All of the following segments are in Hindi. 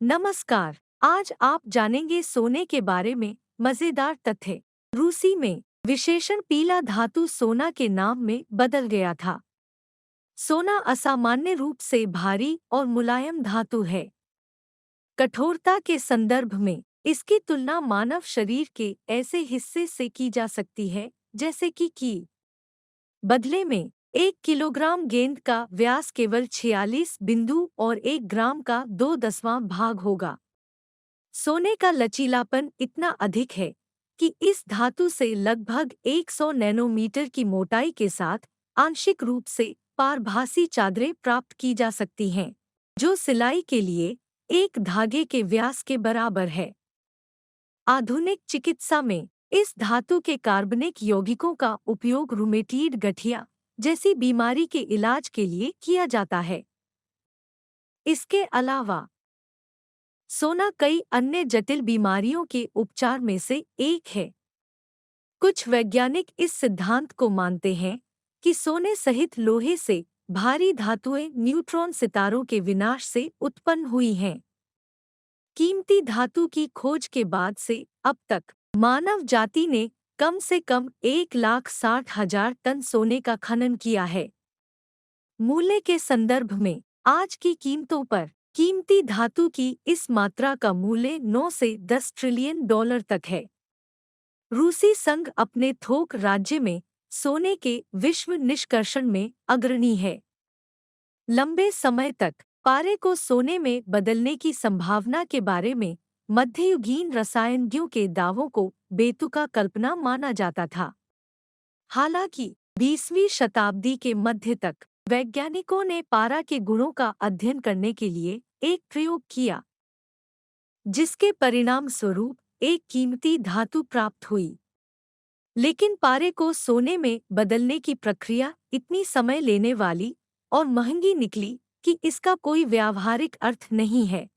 नमस्कार। आज आप जानेंगे सोने के बारे में मजेदार तथ्य। रूसी में विशेषण पीला धातु सोना के नाम में बदल गया था। सोना असामान्य रूप से भारी और मुलायम धातु है। कठोरता के संदर्भ में इसकी तुलना मानव शरीर के ऐसे हिस्से से की जा सकती है जैसे कि बदले में 1 किलोग्राम गेंद का व्यास केवल 46 बिंदु और 1 ग्राम का 2/10 होगा। सोने का लचीलापन इतना अधिक है कि इस धातु से लगभग 100 नैनोमीटर की मोटाई के साथ आंशिक रूप से पारभासी चादरें प्राप्त की जा सकती हैं, जो सिलाई के लिए एक धागे के व्यास के बराबर है। आधुनिक चिकित्सा में इस धातु के कार्बनिक यौगिकों का उपयोग रूमेटिड गठिया जैसी बीमारी के इलाज के लिए किया जाता है। इसके अलावा सोना कई अन्य जटिल बीमारियों के उपचार में से एक है। कुछ वैज्ञानिक इस सिद्धांत को मानते हैं कि सोने सहित लोहे से भारी धातुएं न्यूट्रॉन सितारों के विनाश से उत्पन्न हुई हैं। कीमती धातु की खोज के बाद से अब तक मानव जाति ने कम से कम 1,60,000 टन सोने का खनन किया है। मूल्य के संदर्भ में आज की कीमतों पर कीमती धातु की इस मात्रा का मूल्य 9 से 10 ट्रिलियन डॉलर तक है। रूसी संघ अपने थोक राज्य में सोने के विश्व निष्कर्षण में अग्रणी है। लंबे समय तक पारे को सोने में बदलने की संभावना के बारे में मध्ययुगीन रसायनज्ञों के दावों को बेतुका कल्पना माना जाता था। हालांकि 20वीं शताब्दी के मध्य तक वैज्ञानिकों ने पारा के गुणों का अध्ययन करने के लिए एक प्रयोग किया, जिसके परिणाम स्वरूप एक कीमती धातु प्राप्त हुई। लेकिन पारे को सोने में बदलने की प्रक्रिया इतनी समय लेने वाली और महंगी निकली कि इसका कोई व्यावहारिक अर्थ नहीं है।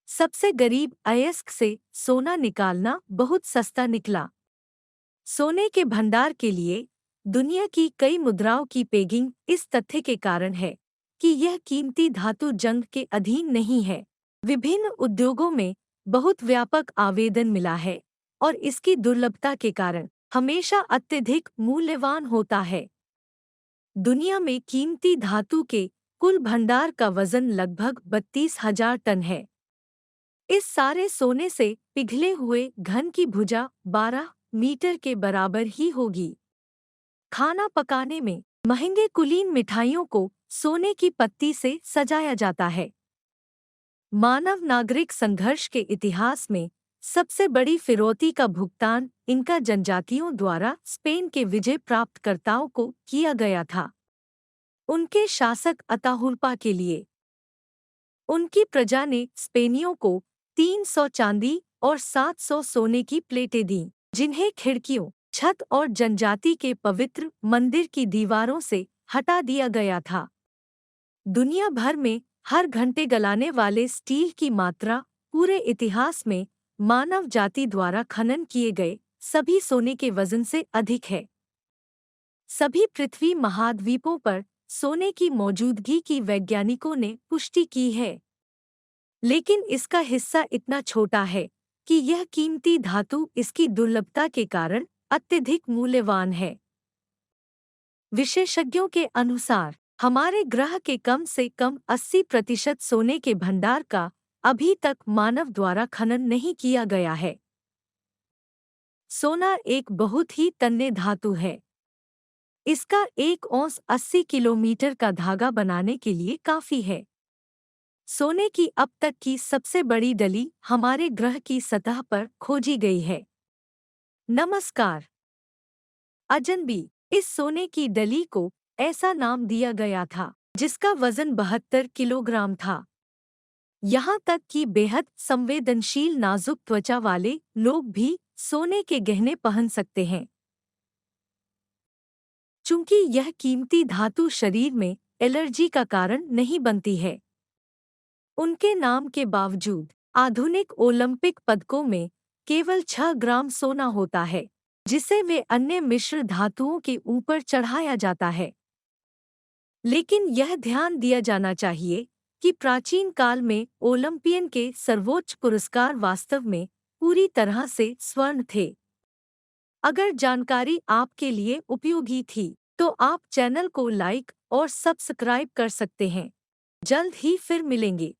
सबसे गरीब अयस्क से सोना निकालना बहुत सस्ता निकला। सोने के भंडार के लिए दुनिया की कई मुद्राओं की पेगिंग इस तथ्य के कारण है कि यह कीमती धातु जंग के अधीन नहीं है। विभिन्न उद्योगों में बहुत व्यापक आवेदन मिला है और इसकी दुर्लभता के कारण हमेशा अत्यधिक मूल्यवान होता है। दुनिया में कीमती धातु के कुल भंडार का वजन लगभग 32,000 टन है। इस सारे सोने से पिघले हुए घन की भुजा 12 मीटर के बराबर ही होगी। खाना पकाने में महंगे कुलीन मिठाइयों को सोने की पत्ती से सजाया जाता है। मानव नागरिक संघर्ष के इतिहास में सबसे बड़ी फिरौती का भुगतान इनका जनजातियों द्वारा स्पेन के विजय प्राप्तकर्ताओं को किया गया था, उनके शासक अताहुल्पा के लिए। उनकी प्रजा ने स्पेनियों को 300 चांदी और 700 सोने की प्लेटें दीं, जिन्हें खिड़कियों, छत और जनजाति के पवित्र मंदिर की दीवारों से हटा दिया गया था। दुनिया भर में हर घंटे गलाने वाले स्टील की मात्रा पूरे इतिहास में मानव जाति द्वारा खनन किए गए सभी सोने के वजन से अधिक है। सभी पृथ्वी महाद्वीपों पर सोने की मौजूदगी की वैज्ञानिकों ने पुष्टि की है, लेकिन इसका हिस्सा इतना छोटा है कि यह कीमती धातु इसकी दुर्लभता के कारण अत्यधिक मूल्यवान है। विशेषज्ञों के अनुसार हमारे ग्रह के कम से कम 80% सोने के भंडार का अभी तक मानव द्वारा खनन नहीं किया गया है। सोना एक बहुत ही तन्य धातु है। इसका 1 औंस 80 किलोमीटर का धागा बनाने के लिए काफी है। सोने की अब तक की सबसे बड़ी डली हमारे ग्रह की सतह पर खोजी गई है। नमस्कार। अजनबी इस सोने की डली को ऐसा नाम दिया गया था जिसका वजन 72 किलोग्राम था। यहाँ तक कि बेहद संवेदनशील नाजुक त्वचा वाले लोग भी सोने के गहने पहन सकते हैं। चूंकि यह कीमती धातु शरीर में एलर्जी का कारण नहीं बनती है, उनके नाम के बावजूद आधुनिक ओलंपिक पदकों में केवल 6 ग्राम सोना होता है, जिसे वे अन्य मिश्र धातुओं के ऊपर चढ़ाया जाता है। लेकिन यह ध्यान दिया जाना चाहिए कि प्राचीन काल में ओलंपियन के सर्वोच्च पुरस्कार वास्तव में पूरी तरह से स्वर्ण थे। अगर जानकारी आपके लिए उपयोगी थी, तो आप चैनल को लाइक और सब्सक्राइब कर सकते हैं। जल्द ही फिर मिलेंगे।